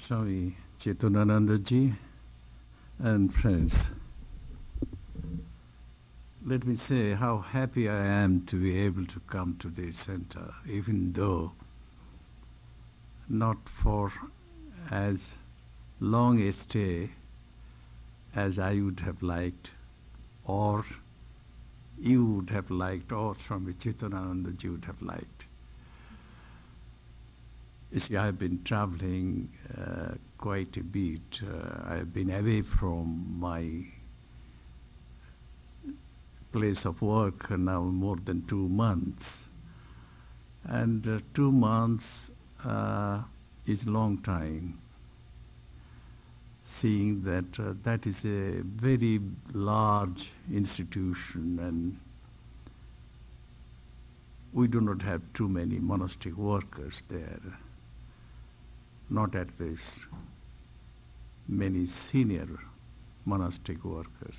Swami Chetanananda ji and friends, let me say how happy I am to be able to come to this center, even though not for as long a stay as I would have liked, or you would have liked, or Swami Chetanananda ji would have liked. You see, I have been traveling quite a bit. I have been away from my place of work now more than 2 months. And 2 months is a long time, seeing that that is a very large institution and we do not have too many monastic workers there. Not at least many senior monastic workers.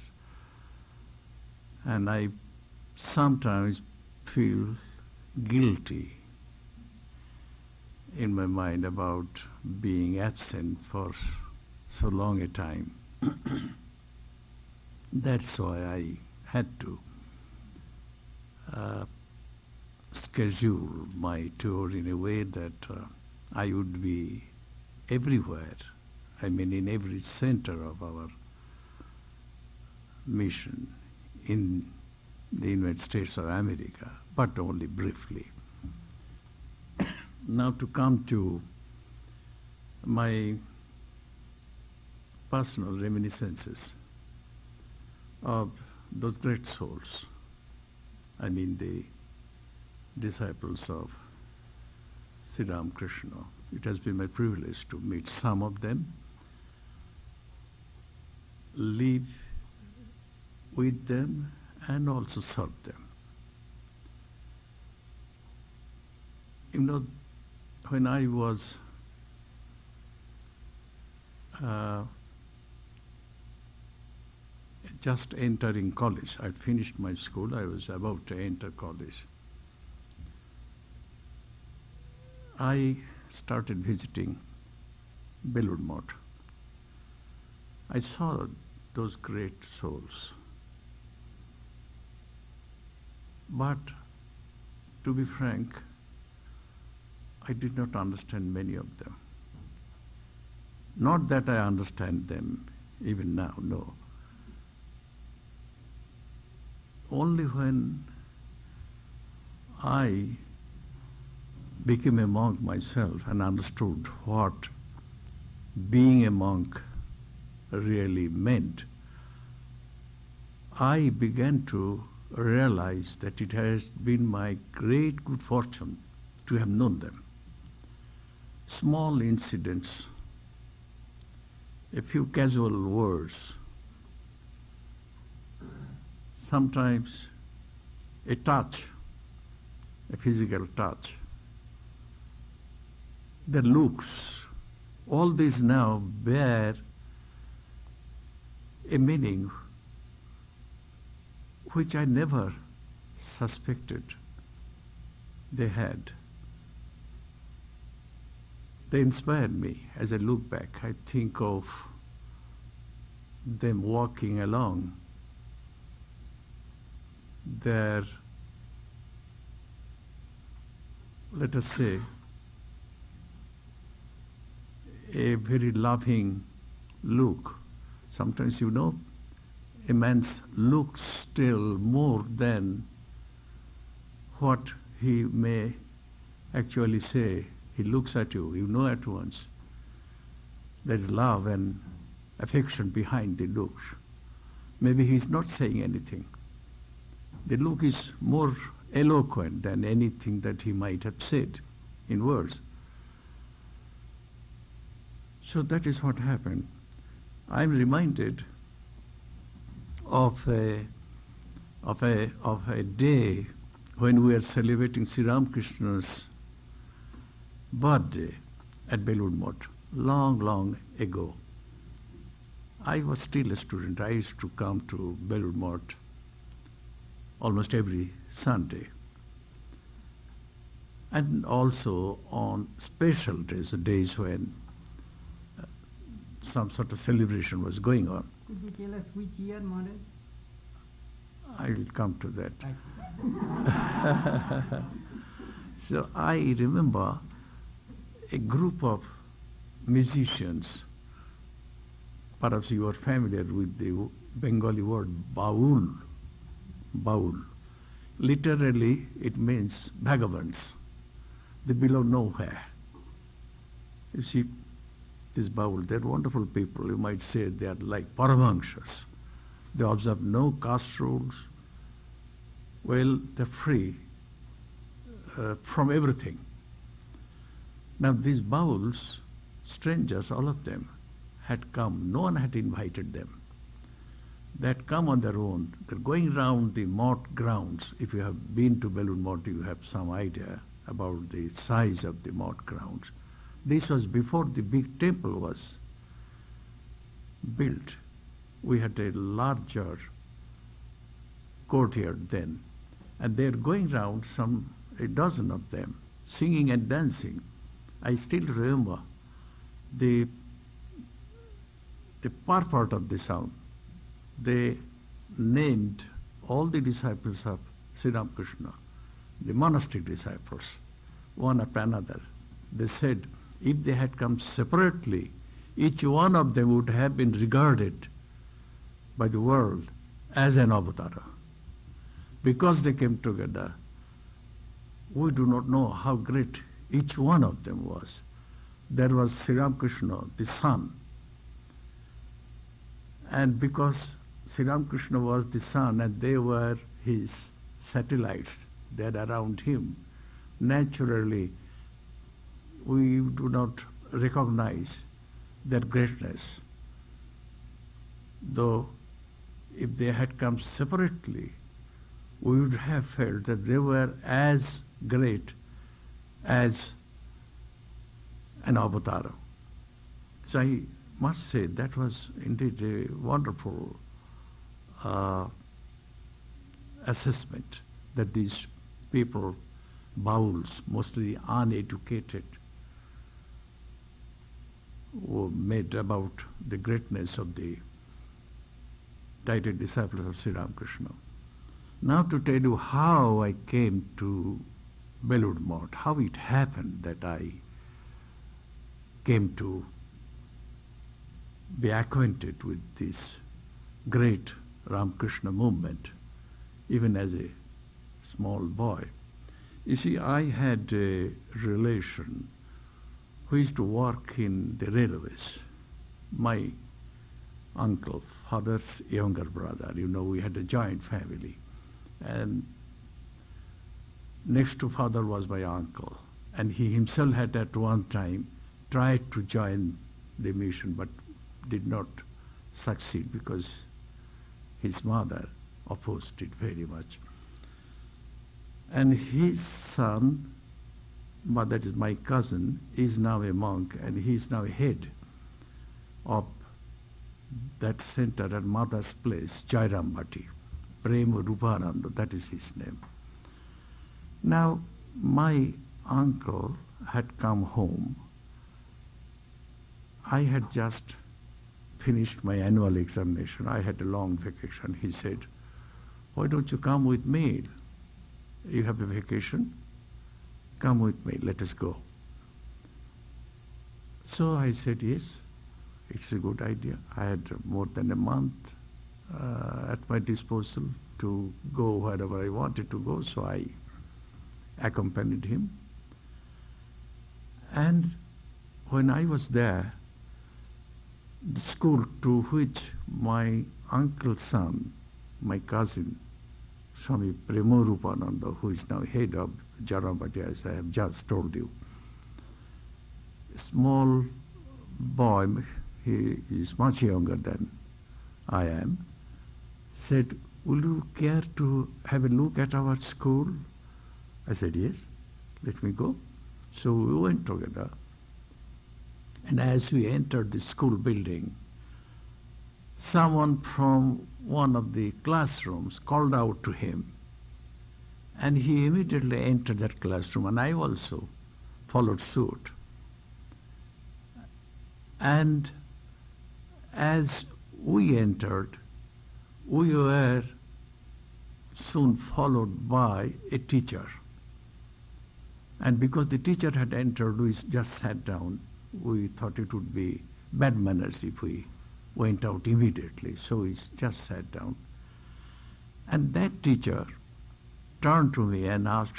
And I sometimes feel guilty in my mind about being absent for so long a time. That's why I had to schedule my tour in a way that I would be everywhere, I mean in every center of our mission in the United States of America, but only briefly. Now to come to my personal reminiscences of those great souls, I mean the disciples of Sri Ramakrishna. It has been my privilege to meet some of them, live with them, and also serve them. You know, when I was just entering college, I'd finished my school, I was about to enter college. I started visiting Belur Math. I saw those great souls. But to be frank, I did not understand many of them. Not that I understand them even now, no. Only when I became a monk myself and understood what being a monk really meant, I began to realize that it has been my great good fortune to have known them. Small incidents, a few casual words, sometimes a touch, a physical touch, their looks, all these now bear a meaning which I never suspected they had. They inspired me. As I look back, I think of them walking along their, let us say, a very loving look. Sometimes, you know, a man's looks tell more than what he may actually say. He looks at you, you know at once. There's love and affection behind the looks. Maybe he's not saying anything. The look is more eloquent than anything that he might have said in words. So that is what happened. I'm reminded of a day when we were celebrating Sri Ramakrishna's birthday at Belur Math, long ago. I was still a student. I used to come to Belur Math almost every Sunday. And also on special days, the days when some sort of celebration was going on. Could you tell us which year, Maharaj? I will come to that. Right. So I remember a group of musicians. Perhaps you are familiar with the Bengali word baul. Baul. Literally it means vagabonds. They belong nowhere. You see, these baul, they're wonderful people. You might say they are like Paramahanshas. They observe no caste rules. Well, they're free from everything. Now these bauls, strangers, all of them, had come. No one had invited them. They had come on their own. They're going round the moat grounds. If you have been to Belur Moat, you have some idea about the size of the moat grounds. This was before the big temple was built. We had a larger courtyard then. And they're going round, a dozen of them, singing and dancing. I still remember the purport of the song. They named all the disciples of Sri Ramakrishna, the monastic disciples, one after another. They said if they had come separately, each one of them would have been regarded by the world as an avatara. Because they came together, we do not know how great each one of them was. There was Sri Ramakrishna, the sun. And because Sri Ramakrishna was the sun and they were his satellites, they are around him, naturally we do not recognize their greatness. Though if they had come separately, we would have felt that they were as great as an avatar. So I must say that was indeed a wonderful assessment that these people, bauls, mostly uneducated, were made about the greatness of the titled disciples of Sri Ramakrishna. Now to tell you how I came to Belur Moat, how it happened that I came to be acquainted with this great Ramakrishna movement, even as a small boy. You see, I had a relation who used to work in the railways. My uncle, father's younger brother, we had a joint family. And next to father was my uncle. And he himself had at one time tried to join the mission but did not succeed because his mother opposed it very much. And his son, but that is my cousin, is now a monk and he is now head of that center at mother's place, Jairambati. Reminiscences, that is his name. Now, my uncle had come home. I had just finished my annual examination. I had a long vacation. He said, why don't you come with me? You have a vacation? Come with me, let us go. So I said, yes, it's a good idea. I had more than a month at my disposal to go wherever I wanted to go, so I accompanied him. And when I was there, the school to which my uncle's son, my cousin, Swami Reminiscences, who is now head of Jairambati, as I have just told you, small boy, he is much younger than I am, said, will you care to have a look at our school? I said, yes, let me go. So we went together. And as we entered the school building, someone from one of the classrooms called out to him. And he immediately entered that classroom, and I also followed suit. And as we entered, we were soon followed by a teacher. And because the teacher had entered, we just sat down. We thought it would be bad manners if we went out immediately, so we just sat down. And that teacher turned to me and asked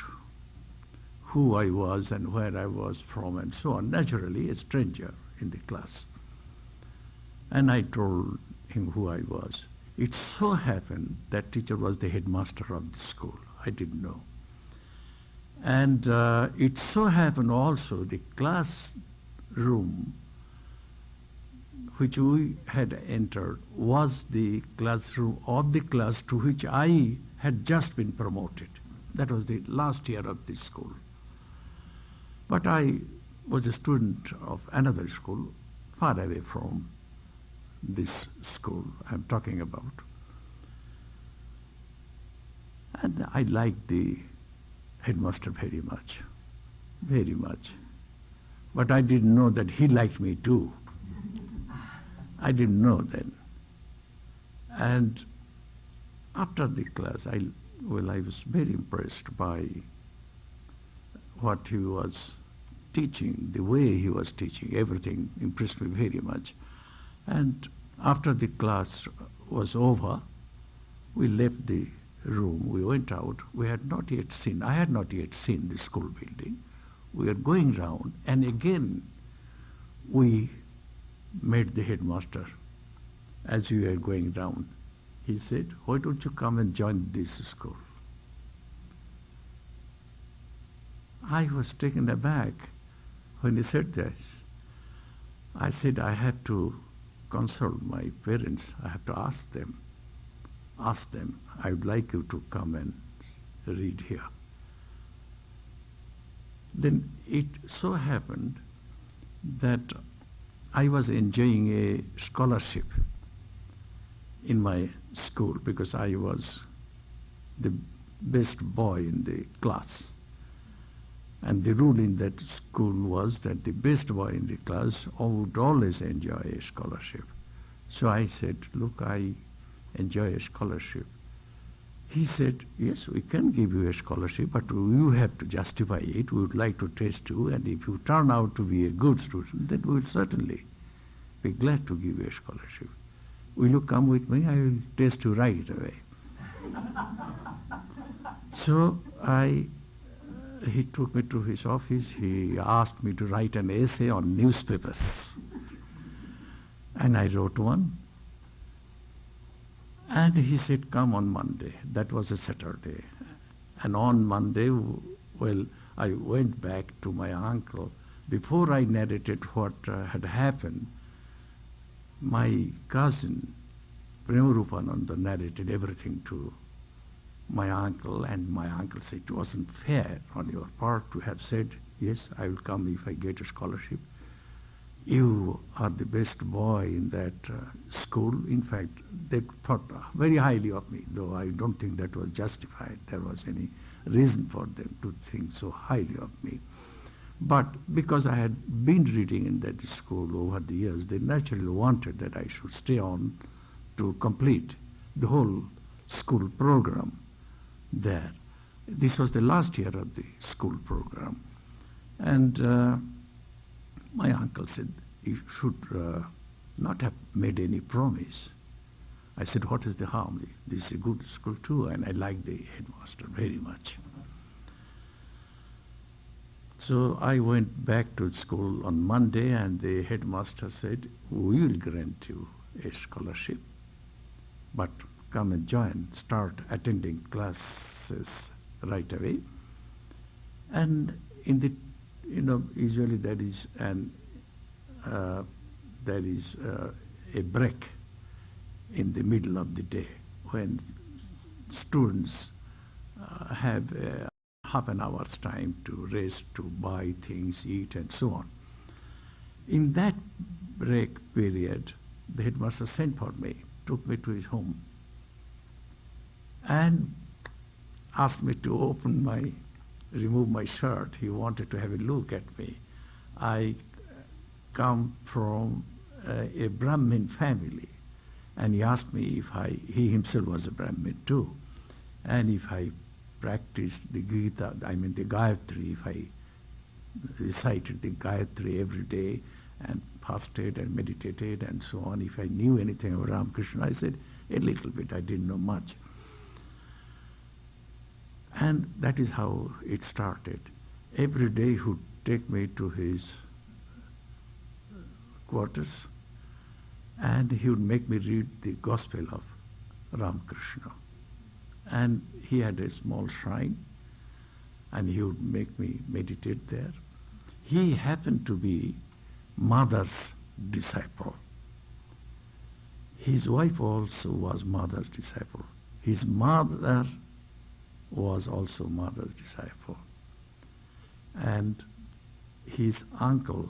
who I was and where I was from and so on. Naturally, a stranger in the class. And I told him who I was. It so happened that teacher was the headmaster of the school. I didn't know. And it so happened also the classroom which we had entered was the classroom of the class to which I had just been promoted. That was the last year of this school. But I was a student of another school far away from this school I'm talking about. And I liked the headmaster very much, very much. But I didn't know that he liked me too. I didn't know then. And after the class, I was very impressed by what he was teaching, the way he was teaching. Everything impressed me very much. And after the class was over, we left the room, we went out. I had not yet seen the school building. We were going round, and again we met the headmaster as we were going round. He said, "Why don't you come and join this school?" I was taken aback when he said this. I said, "I have to consult my parents. I have to ask them. I would like you to come and read here." Then it so happened that I was enjoying a scholarship in my school because I was the best boy in the class. And the rule in that school was that the best boy in the class would always enjoy a scholarship. So I said, "Look, I enjoy a scholarship." He said, "Yes, we can give you a scholarship, but you have to justify it. We would like to test you, and if you turn out to be a good student, then we will certainly be glad to give you a scholarship. Will you come with me? I will test you right away." So he took me to his office. He asked me to write an essay on newspapers. And I wrote one. And he said, "Come on Monday." That was a Saturday. And on Monday, I went back to my uncle. Before I narrated what had happened, my cousin, Reminiscences, narrated everything to my uncle, and my uncle said, "It wasn't fair on your part to have said, 'Yes, I will come if I get a scholarship. You are the best boy in that school.'" In fact, they thought very highly of me, though I don't think that was justified. There was any reason for them to think so highly of me. But because I had been reading in that school over the years, they naturally wanted that I should stay on to complete the whole school program there. This was the last year of the school program. And my uncle said, "You should not have made any promise." I said, "What is the harm? This is a good school too, and I like the headmaster very much." So I went back to school on Monday, and the headmaster said, "We will grant you a scholarship, but come and start attending classes right away." And in the, usually there is a break in the middle of the day when students have half an hour's time to rest, to buy things, eat, and so on. In that break period, the headmaster sent for me, took me to his home, and asked me to remove my shirt. He wanted to have a look at me. I come from a Brahmin family, and he asked me if he himself was a Brahmin too, and if I practiced the Gita, the Gayatri, if I recited the Gayatri every day and fasted and meditated and so on, if I knew anything about Ramakrishna. I said, a little bit, I didn't know much. And that is how it started. Every day he would take me to his quarters and he would make me read the Gospel of Ramakrishna. And he had a small shrine and he would make me meditate there. He happened to be Mother's disciple. His wife also was Mother's disciple. His mother was also Mother's disciple. And his uncle,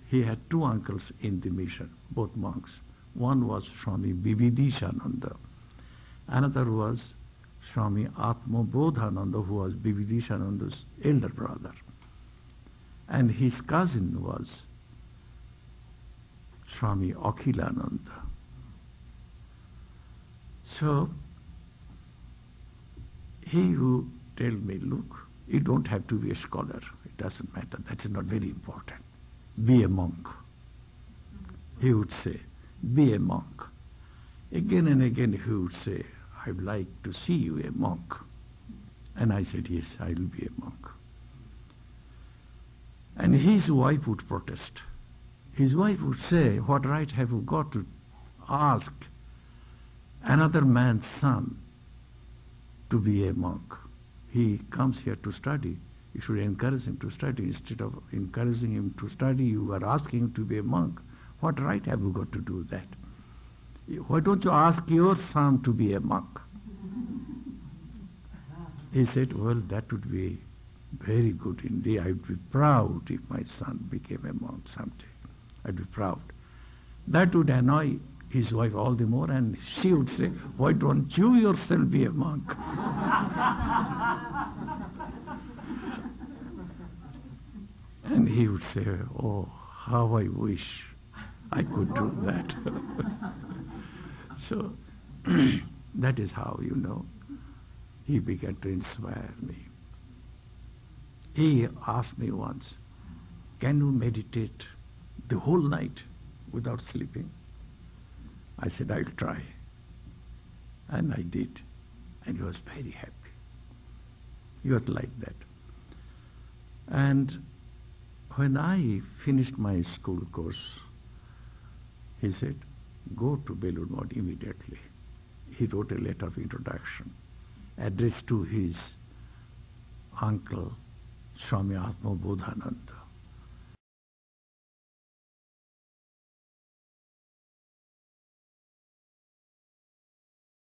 he had two uncles in the mission, both monks. One was Swami Vividishananda. Another was Swami Atmabodhananda, who was Vividishananda's elder brother. And his cousin was Swami Akhilananda. So he would tell me, look, you don't have to be a scholar. It doesn't matter. That is not very important. Be a monk. He would say, be a monk. Again and again he would say, I'd like to see you a monk. And I said, yes, I will be a monk. And his wife would protest. His wife would say, what right have you got to ask another man's son to be a monk? He comes here to study. You should encourage him to study. Instead of encouraging him to study, you are asking him to be a monk. What right have you got to do that? Why don't you ask your son to be a monk? He said, well, that would be very good indeed. I would be proud if my son became a monk someday. I'd be proud. That would annoy his wife all the more, and she would say, why don't you yourself be a monk? And he would say, oh, how I wish I could do that. So that is how, he began to inspire me. He asked me once, can you meditate the whole night without sleeping? I said, I'll try. And I did. And he was very happy. He was like that. And when I finished my school course, he said, go to Belur Math immediately. He wrote a letter of introduction addressed to his uncle, Swami Atmabodhananda.